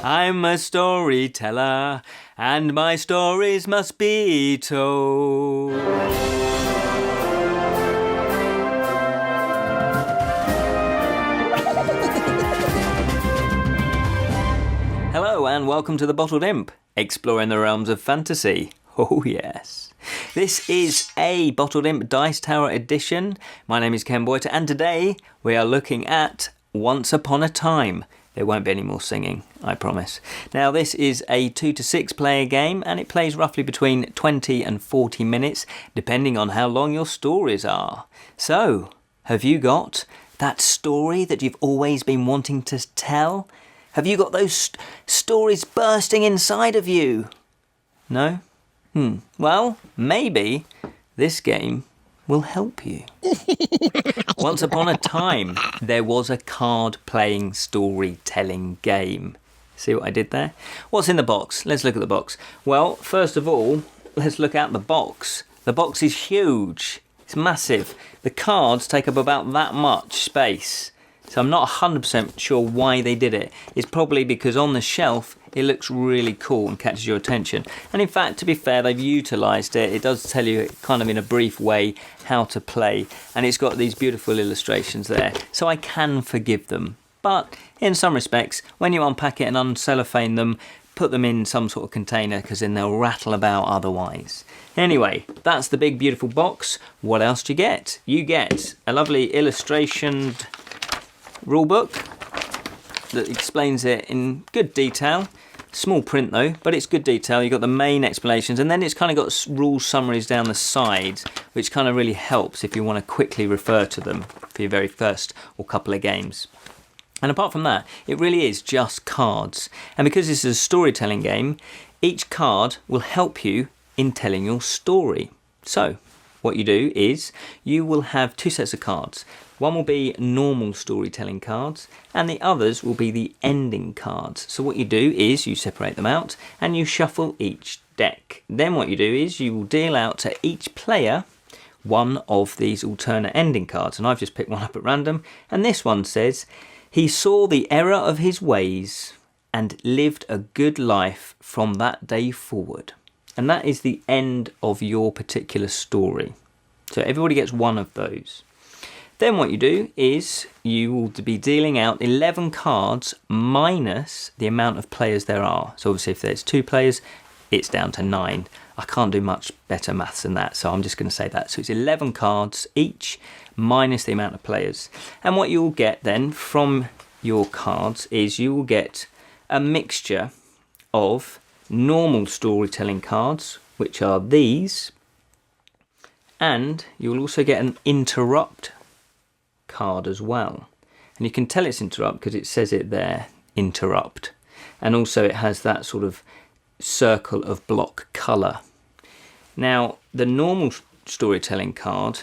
I'm a storyteller, and my stories must be told. Hello and welcome to the Bottled Imp, exploring the realms of fantasy. Oh yes. This is a Bottled Imp Dice Tower edition. My name is Ken Boyter and today we are looking at Once Upon a Time. There won't be any more singing, I promise. Now this is a 2 to 6 player game and it plays roughly between 20 and 40 minutes depending on how long your stories are. So, have you got that story that you've always been wanting to tell? Have you got those stories bursting inside of you? No? Well, maybe this game will help you. Once upon a time, there was a card-playing storytelling game. See what I did there? What's in the box? Let's look at the box. Well, first of all, let's look at the box. The box is huge. It's massive. The cards take up about that much space. So I'm not 100% sure why they did it. It's probably because on the shelf it looks really cool and catches your attention. And in fact, to be fair, they've utilised it. It does tell you kind of in a brief way how to play. And it's got these beautiful illustrations there. So I can forgive them. But in some respects, when you unpack it and uncellophane them, put them in some sort of container because then they'll rattle about otherwise. Anyway, that's the big beautiful box. What else do you get? You get a lovely illustrationed rulebook that explains it in good detail. Small print though, but it's good detail. You've got the main explanations and then it's kind of got rule summaries down the sides, which kind of really helps if you want to quickly refer to them for your very first or couple of games. And apart from that, it really is just cards. And because this is a storytelling game, each card will help you in telling your story. So, what you do is you will have two sets of cards. One will be normal storytelling cards and the others will be the ending cards. So what you do is you separate them out and you shuffle each deck. Then what you do is you will deal out to each player one of these alternate ending cards. And I've just picked one up at random. And this one says, he saw the error of his ways and lived a good life from that day forward. And that is the end of your particular story. So everybody gets one of those. Then what you do is you will be dealing out 11 cards minus the amount of players there are. So obviously if there's 2 players, it's down to 9. I can't do much better maths than that, so I'm just going to say that. So it's 11 cards each minus the amount of players. And what you'll get then from your cards is you will get a mixture of normal storytelling cards, which are these, and you will also get an interrupt card as well. And you can tell it's interrupt because it says it there, interrupt. And also it has that sort of circle of block colour. Now, the normal storytelling card,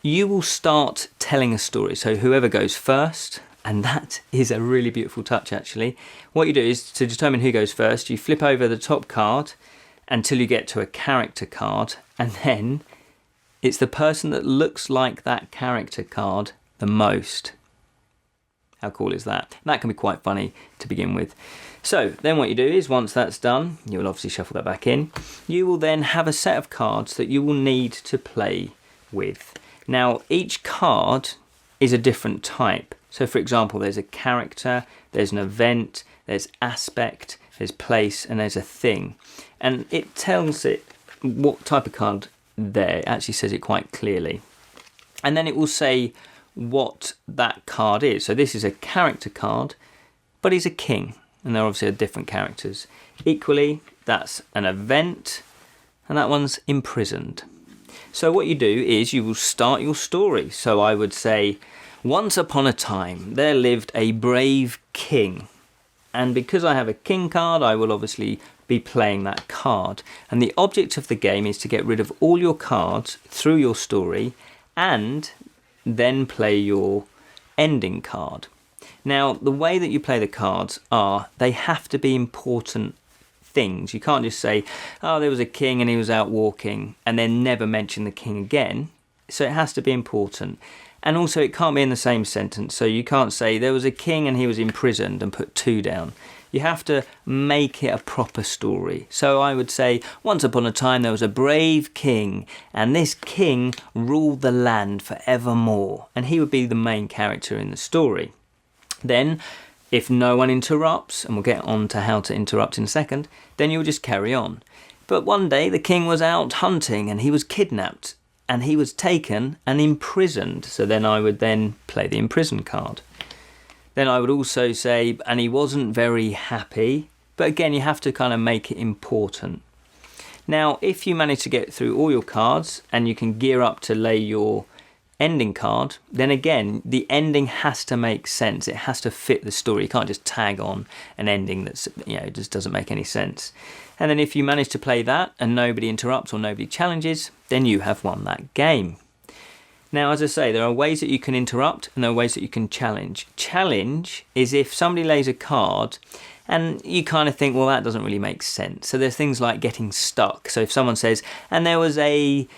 you will start telling a story. So whoever goes first, and that is a really beautiful touch actually. What you do is to determine who goes first, you flip over the top card until you get to a character card, and then it's the person that looks like that character card the most. How cool is that? That can be quite funny to begin with. So then what you do is once that's done, you will obviously shuffle that back in. You will then have a set of cards that you will need to play with. Now each card is a different type. So for example, there's a character, there's an event, there's aspect, there's place, and there's a thing. And it tells it what type of card there. It actually says it quite clearly. And then it will say what that card is. So this is a character card, but he's a king. And there obviously are different characters. Equally, that's an event, and that one's imprisoned. So what you do is you will start your story. So I would say, once upon a time, there lived a brave king. And because I have a king card, I will obviously be playing that card. And the object of the game is to get rid of all your cards through your story and then play your ending card. Now, the way that you play the cards are, they have to be important things. You can't just say, oh, there was a king and he was out walking and then never mention the king again. So it has to be important. And also it can't be in the same sentence. So you can't say there was a king and he was imprisoned and put 2 down. You have to make it a proper story. So I would say, once upon a time there was a brave king, and this king ruled the land forevermore. And he would be the main character in the story. Then, if no one interrupts, and we'll get on to how to interrupt in a second, then you'll just carry on. But one day the king was out hunting and he was kidnapped, and he was taken and imprisoned. So then I would then play the imprisoned card. Then I would also say, and he wasn't very happy. But again, you have to kind of make it important. Now, if you manage to get through all your cards and you can gear up to lay your ending card, then again, the ending has to make sense. It has to fit the story. You can't just tag on an ending that's, just doesn't make any sense. And then if you manage to play that and nobody interrupts or nobody challenges, then you have won that game. Now, as I say, there are ways that you can interrupt and there are ways that you can challenge. Challenge is if somebody lays a card and you kind of think, well, that doesn't really make sense. So there's things like getting stuck. So if someone says, and there was and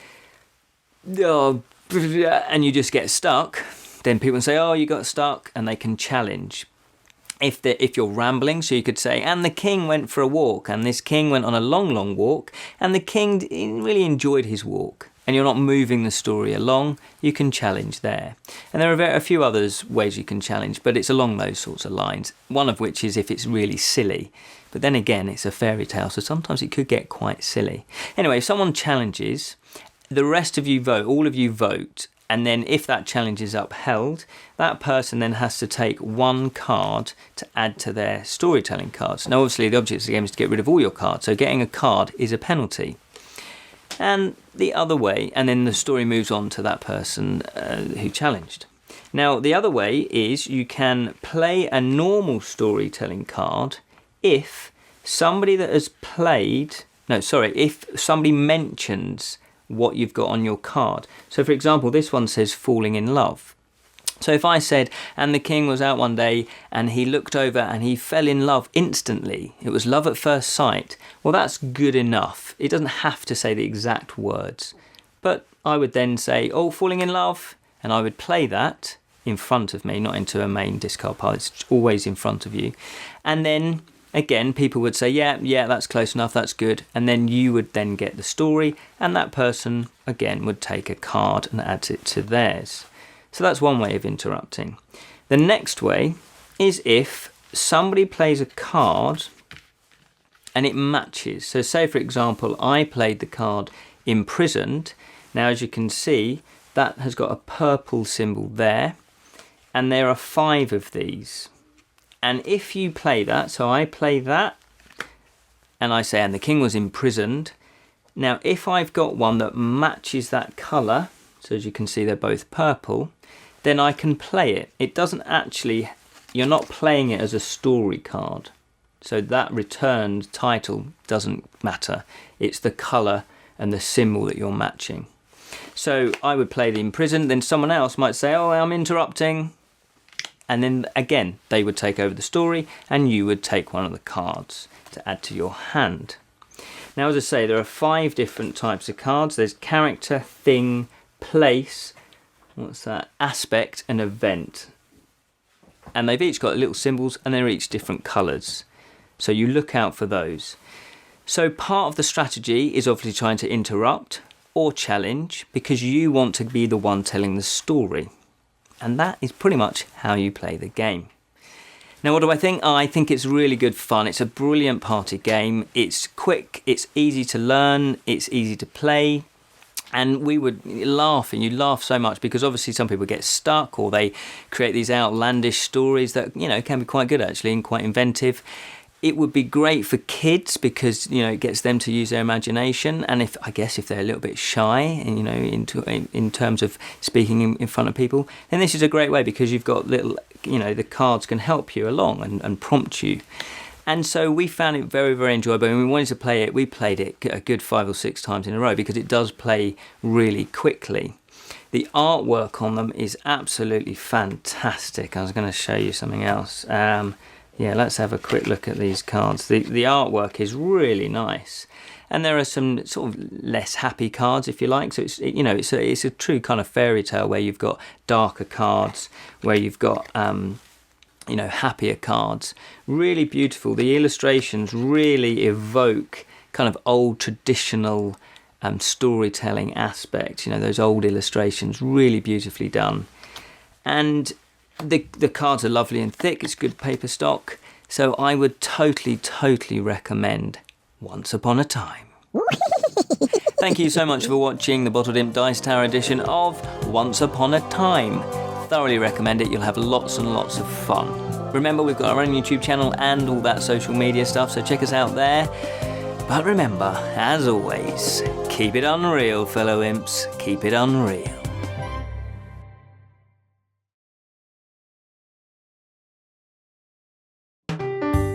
you just get stuck, then people can say, oh, you got stuck, and they can challenge. If you're rambling, so you could say, and the king went for a walk, and this king went on a long, long walk, and the king really enjoyed his walk, and you're not moving the story along, you can challenge there. And there are a few others ways you can challenge, but it's along those sorts of lines, one of which is if it's really silly. But then again, it's a fairy tale, so sometimes it could get quite silly. Anyway, if someone challenges, the rest of you vote, all of you vote, and then if that challenge is upheld, that person then has to take 1 card to add to their storytelling cards. Now, obviously, the object of the game is to get rid of all your cards, so getting a card is a penalty. And the other way, and then the story moves on to that person who challenged. Now, the other way is you can play a normal storytelling card if somebody that has if somebody mentions what you've got on your card. So for example, this one says falling in love. So if I said, and the king was out one day and he looked over and he fell in love instantly, it was love at first sight, well, that's good enough. It doesn't have to say the exact words. But I would then say, oh, falling in love, and I would play that in front of me, not into a main discard pile. It's always in front of you. And then again, people would say, yeah, that's close enough, that's good. And then you would then get the story, and that person, again, would take a card and add it to theirs. So that's one way of interrupting. The next way is if somebody plays a card and it matches. So say, for example, I played the card imprisoned. Now, as you can see, that has got a purple symbol there, and there are 5 of these. And if you play that, so I play that, and I say, and the king was imprisoned. Now, if I've got one that matches that colour, so as you can see, they're both purple, then I can play it. It doesn't actually, you're not playing it as a story card. So that returned title doesn't matter. It's the colour and the symbol that you're matching. So I would play the imprisoned, then someone else might say, oh, I'm interrupting. And then again, they would take over the story and you would take one of the cards to add to your hand. Now, as I say, there are 5 different types of cards. There's character, thing, place, aspect and event. And they've each got little symbols and they're each different colours. So you look out for those. So part of the strategy is obviously trying to interrupt or challenge because you want to be the one telling the story. And that is pretty much how you play the game. Now, what do I think? I think it's really good fun. It's a brilliant party game. It's quick, it's easy to learn, it's easy to play. And we would laugh, and you laugh so much because obviously some people get stuck or they create these outlandish stories that, can be quite good actually and quite inventive. It would be great for kids because, it gets them to use their imagination. And if they're a little bit shy, in terms of speaking in front of people, then this is a great way because you've got little, the cards can help you along and prompt you. And so we found it very, very enjoyable. And we wanted to play it. We played it a good 5 or 6 times in a row because it does play really quickly. The artwork on them is absolutely fantastic. I was going to show you something else. Let's have a quick look at these cards. The artwork is really nice. And there are some sort of less happy cards, if you like. So it's a true kind of fairy tale where you've got darker cards, where you've got happier cards. Really beautiful. The illustrations really evoke kind of old traditional storytelling aspects. Those old illustrations, really beautifully done. And the cards are lovely and thick. It's good paper stock. So I would totally recommend Once Upon a Time. Thank you so much for watching the Bottled Imp Dice Tower edition of Once Upon a Time. Thoroughly recommend it. You'll have lots and lots of fun. Remember, we've got our own YouTube channel and all that social media stuff, so check us out there. But remember, as always, keep it unreal, fellow imps. Keep it unreal.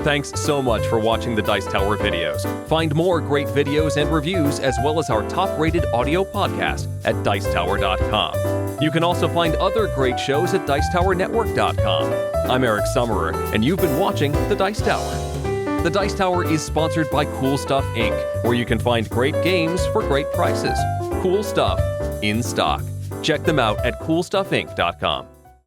Thanks so much for watching the Dice Tower videos. Find more great videos and reviews, as well as our top-rated audio podcast at Dicetower.com. You can also find other great shows at Dicetowernetwork.com. I'm Eric Summerer, and you've been watching The Dice Tower. The Dice Tower is sponsored by Cool Stuff Inc., where you can find great games for great prices. Cool stuff in stock. Check them out at CoolStuffInc.com.